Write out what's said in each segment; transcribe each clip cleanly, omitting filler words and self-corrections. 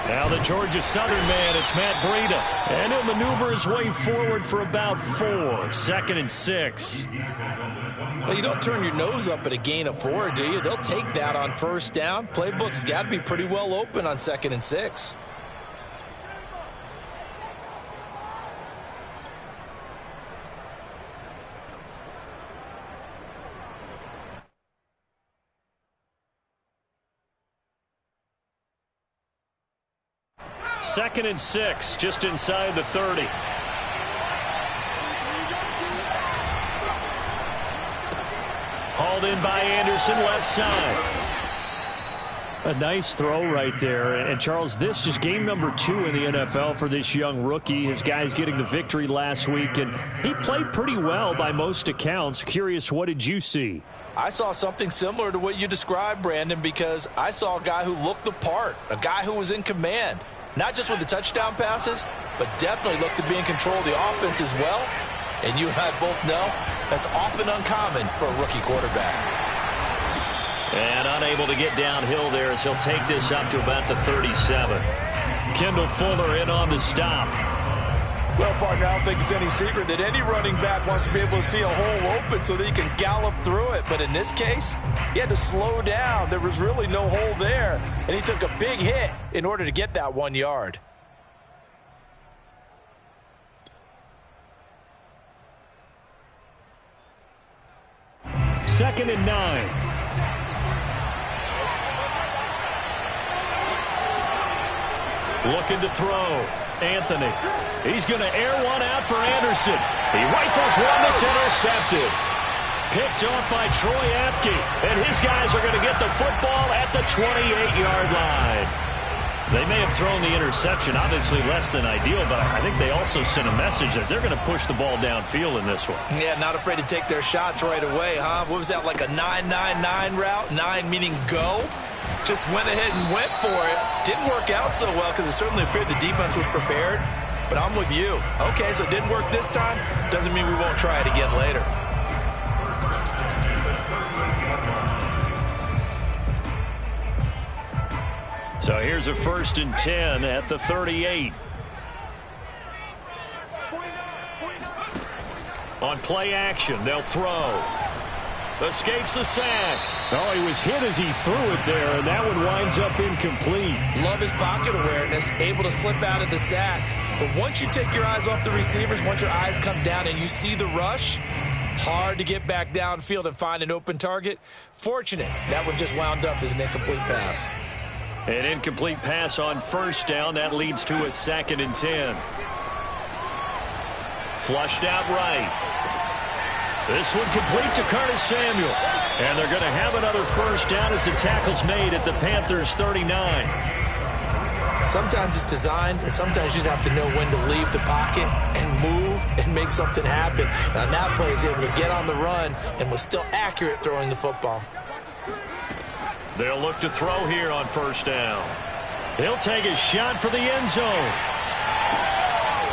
Now the Georgia Southern man, it's Matt Breida. And he'll maneuver his way forward for about 4. 2nd and 6. Well, you don't turn your nose up at a gain of 4, do you? They'll take that on first down. Playbook's got to be pretty well open on 2nd and 6. Second and 6, just inside the 30. Hauled in by Anderson, left side. A nice throw right there. And, Charles, this is game number 2 in the NFL for this young rookie. His guys getting the victory last week, and he played pretty well by most accounts. Curious, what did you see? I saw something similar to what you described, Brandon, because I saw a guy who looked the part, a guy who was in command. Not just with the touchdown passes, but definitely looked to be in control of the offense as well. And you and I both know that's often uncommon for a rookie quarterback. And unable to get downhill there as he'll take this up to about the 37. Kendall Fuller in on the stop. Well, partner, I don't think it's any secret that any running back wants to be able to see a hole open so that he can gallop through it. But in this case, he had to slow down. There was really no hole there. And he took a big hit in order to get that 1 yard. Second and 9. Looking to throw. Anthony. He's going to air one out for Anderson. He rifles one that's intercepted. Picked off by Troy Apke. And his guys are going to get the football at the 28-yard line. They may have thrown the interception, obviously less than ideal, but I think they also sent a message that they're going to push the ball downfield in this one. Yeah, not afraid to take their shots right away, huh? What was that, like a 9-9-9 route? 9 meaning go? Just went ahead and went for it. Didn't work out so well because it certainly appeared the defense was prepared. But I'm with you. Okay, so it didn't work this time. Doesn't mean we won't try it again later. So here's a 1st and 10 at the 38. On play action, they'll throw. Escapes the sack. Oh, he was hit as he threw it there, and that one winds up incomplete. Love his pocket awareness, able to slip out of the sack. But once you take your eyes off the receivers, once your eyes come down and you see the rush, hard to get back downfield and find an open target. Fortunate, that one just wound up as an incomplete pass. An incomplete pass on 1st down. That leads to a 2nd and 10. Flushed out right. This one complete to Curtis Samuel. And they're going to have another 1st down as the tackle's made at the Panthers' 39. Sometimes it's designed, and sometimes you just have to know when to leave the pocket and move and make something happen. And on that play, he's able to get on the run and was still accurate throwing the football. They'll look to throw here on 1st down. He'll take a shot for the end zone.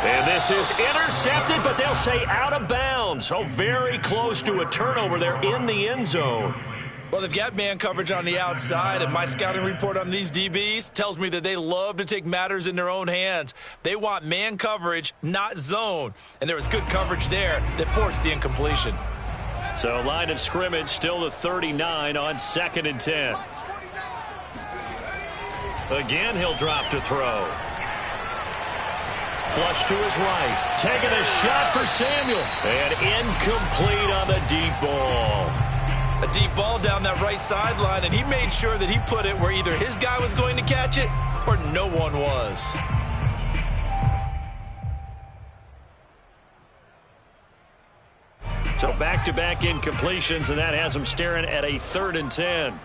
And this is intercepted, but they'll say out of bounds. So very close to a turnover there in the end zone. Well, they've got man coverage on the outside, and my scouting report on these DBs tells me that they love to take matters in their own hands. They want man coverage, not zone. And there was good coverage there that forced the incompletion. So line of scrimmage still the 39 on 2nd and 10. Again, he'll drop to throw. Flush to his right. Taking a shot for Samuel. And incomplete on the deep ball. A deep ball down that right sideline, and he made sure that he put it where either his guy was going to catch it or no one was. So back-to-back incompletions, and that has him staring at a 3rd and 10.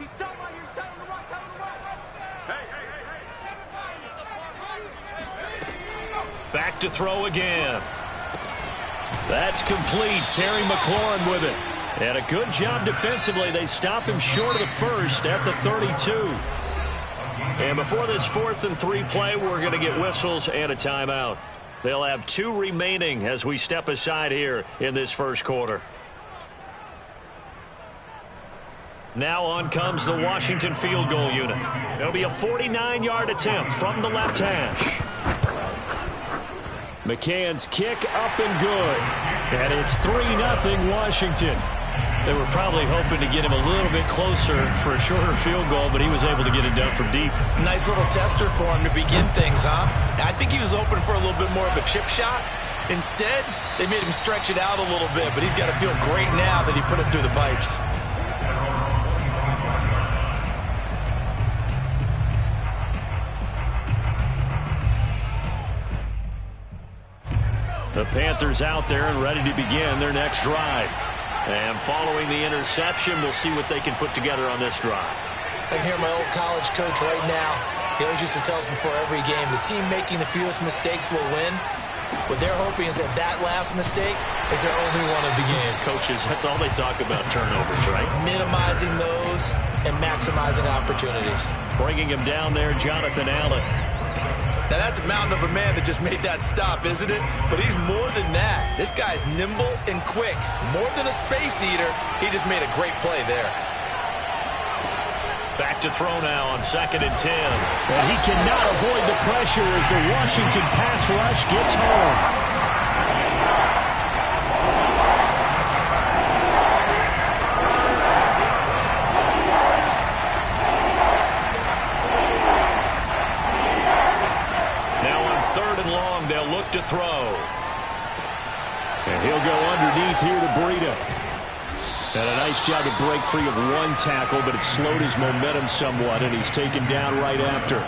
Back to throw again. That's complete. Terry McLaurin with it. And a good job defensively. They stop him short of the 1st at the 32. And before this 4th and 3 play, we're going to get whistles and a timeout. They'll have 2 remaining as we step aside here in this 1st quarter. Now on comes the Washington field goal unit. It'll be a 49-yard attempt from the left hash. McCann's kick up and good. And it's 3-0 Washington. They were probably hoping to get him a little bit closer for a shorter field goal, but he was able to get it done from deep. Nice little tester for him to begin things, huh? I think he was open for a little bit more of a chip shot. Instead, they made him stretch it out a little bit, but he's got to feel great now that he put it through the pipes. The Panthers out there and ready to begin their next drive. And following the interception, we'll see what they can put together on this drive. I can hear my old college coach right now. He always used to tell us before every game, the team making the fewest mistakes will win. What they're hoping is that that last mistake is their only one of the game. Coaches, that's all they talk about, turnovers, right? Minimizing those and maximizing opportunities. Bringing him down there, Jonathan Allen. Now, that's a mountain of a man that just made that stop, isn't it? But he's more than that. This guy's nimble and quick. More than a space eater, he just made a great play there. Back to throw now on 2nd and 10. And he cannot avoid the pressure as the Washington pass rush gets home. To throw. And he'll go underneath here to Breida. And a nice job to break free of one tackle, but it slowed his momentum somewhat, and he's taken down right after.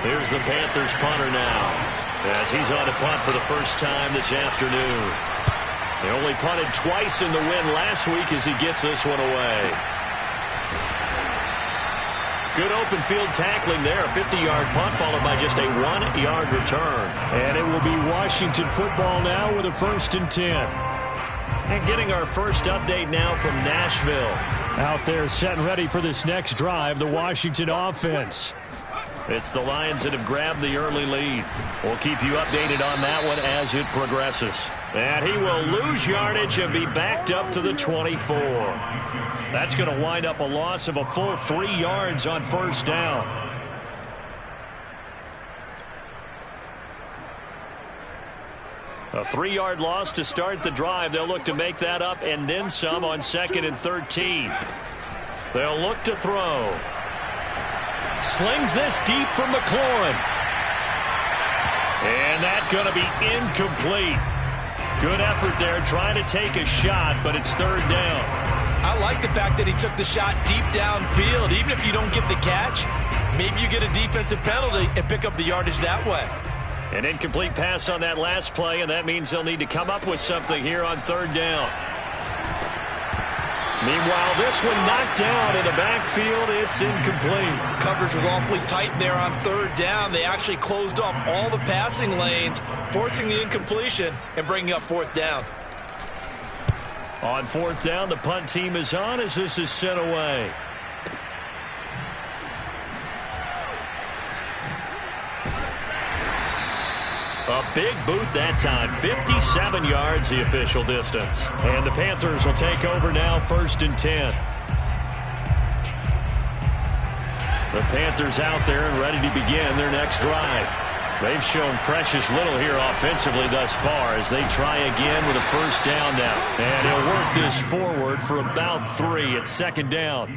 Here's the Panthers punter now, as he's on to punt for the first time this afternoon. They only punted twice in the win last week as he gets this one away. Good open field tackling there. A 50-yard punt followed by just a 1-yard return. And it will be Washington football now with a 1st and 10. And getting our first update now from Nashville. Out there set and ready for this next drive, the Washington offense. It's the Lions that have grabbed the early lead. We'll keep you updated on that one as it progresses. And he will lose yardage and be backed up to the 24. That's going to wind up a loss of a full 3 yards on 1st down. A 3-yard loss to start the drive. They'll look to make that up and then some on 2nd and 13. They'll look to throw. Slings this deep from McLaurin. And that's going to be incomplete. Good effort there trying to take a shot, but it's 3rd down. I like the fact that he took the shot deep downfield. Even if you don't get the catch, maybe you get a defensive penalty and pick up the yardage that way. An incomplete pass on that last play, and that means they'll need to come up with something here on 3rd down. Meanwhile, this one knocked down in the backfield. It's incomplete. Coverage was awfully tight there on 3rd down. They actually closed off all the passing lanes, forcing the incompletion and bringing up 4th down. On 4th down, the punt team is on as this is sent away. A big boot that time. 57 yards the official distance. And the Panthers will take over now 1st and 10. The Panthers out there and ready to begin their next drive. They've shown precious little here offensively thus far as they try again with a 1st down now. And he'll work this forward for about 3 at 2nd down.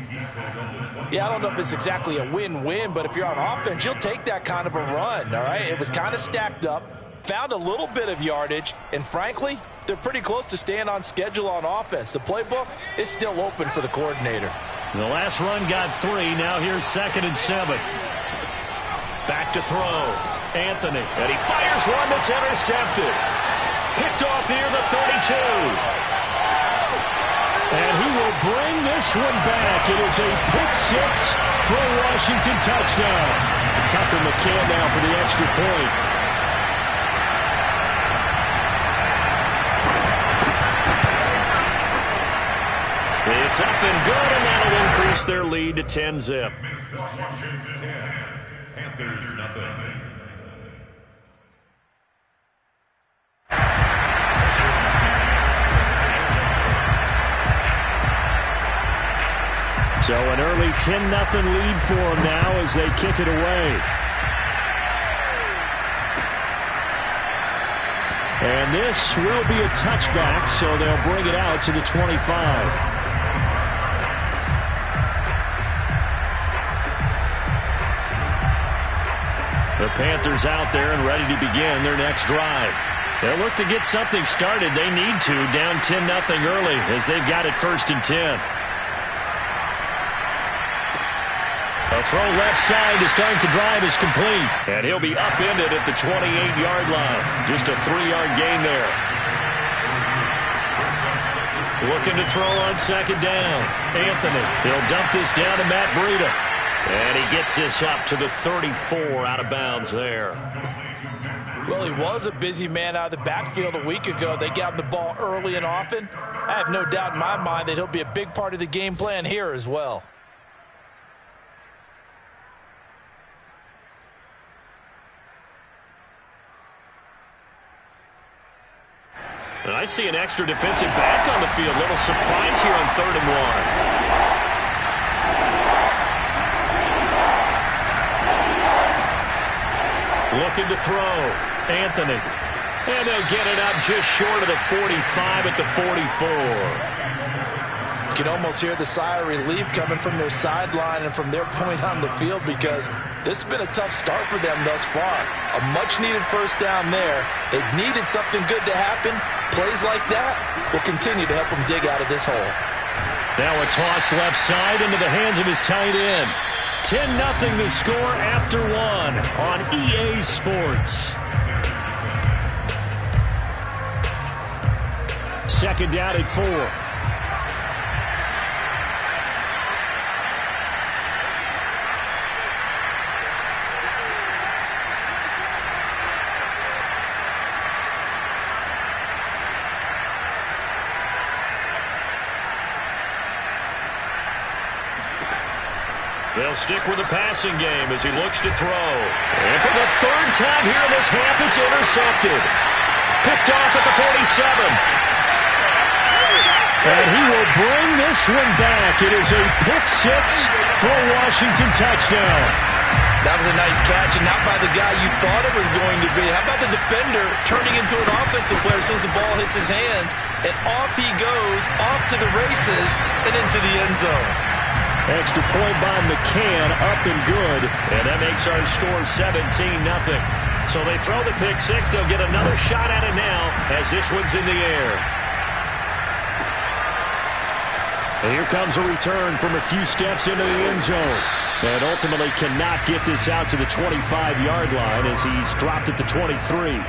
Yeah, I don't know if it's exactly a win-win, but if you're on offense, you'll take that kind of a run, all right? It was kind of stacked up, found a little bit of yardage, and frankly, they're pretty close to staying on schedule on offense. The playbook is still open for the coordinator. The last run got 3. Now here's 2nd and 7. Back to throw. Anthony. And he fires one that's intercepted. Picked off near the 32. And he will bring this one back. It is a pick-6 for a Washington touchdown. Tucker McCann now for the extra point. It's up and good, and that'll increase their lead to 10-zip. Washington 10, Panthers nothing. So an early 10-0 lead for them now as they kick it away. And this will be a touchback, so they'll bring it out to the 25. The Panthers out there and ready to begin their next drive. They'll look to get something started. They need to, down 10-0 early as they've got it 1st and 10. A throw left side to start the drive is complete. And he'll be upended at the 28-yard line. Just a 3-yard gain there. Looking to throw on 2nd down. Anthony. He'll dump this down to Matt Breida. And he gets this up to the 34 out of bounds there. Well, he was a busy man out of the backfield a week ago. They got him the ball early and often. I have no doubt in my mind that he'll be a big part of the game plan here as well. And I see an extra defensive back on the field. Little surprise here on 3rd and 1. Looking to throw. Anthony. And they'll get it up just short of the 45 at the 44. You can almost hear the sigh of relief coming from their sideline and from their point on the field because this has been a tough start for them thus far. A much-needed 1st down there. They needed something good to happen. Plays like that will continue to help them dig out of this hole. Now a toss left side into the hands of his tight end. 10-0 the score after 1 on EA Sports. 2nd down at 4. They'll stick with the passing game as he looks to throw. And for the 3rd time here in this half, it's intercepted. Picked off at the 47. And he will bring this one back. It is a pick 6 for a Washington touchdown. That was a nice catch, and not by the guy you thought it was going to be. How about the defender turning into an offensive player as soon as the ball hits his hands, and off he goes, off to the races, and into the end zone. Extra point by McCann, up and good. And that makes our score 17-0. So they throw the pick 6. They'll get another shot at it now as this one's in the air. And here comes a return from a few steps into the end zone. And ultimately cannot get this out to the 25-yard line as he's dropped at the 23.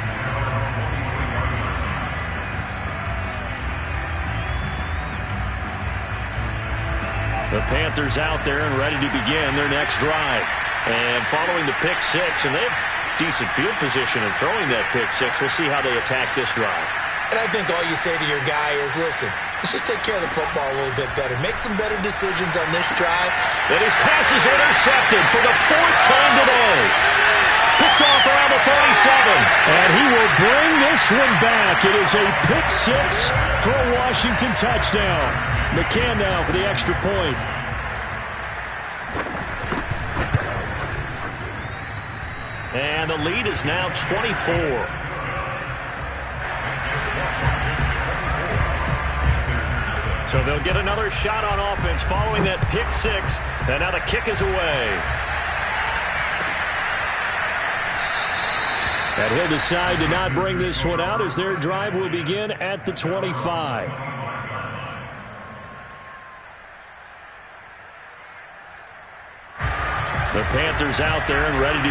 The Panthers out there and ready to begin their next drive. And following the pick 6, and they have decent field position in throwing that pick 6. We'll see how they attack this drive. And I think all you say to your guy is, listen, let's just take care of the football a little bit better. Make some better decisions on this drive. And his pass is intercepted for the 4th time today. Picked off around the 37. And he will bring this one back. It is a pick 6 for a Washington touchdown. McCann now for the extra point. And the lead is now 24. So they'll get another shot on offense following that pick 6. And now the kick is away. And he'll decide to not bring this one out as their drive will begin at the 25. The Panthers out there and ready to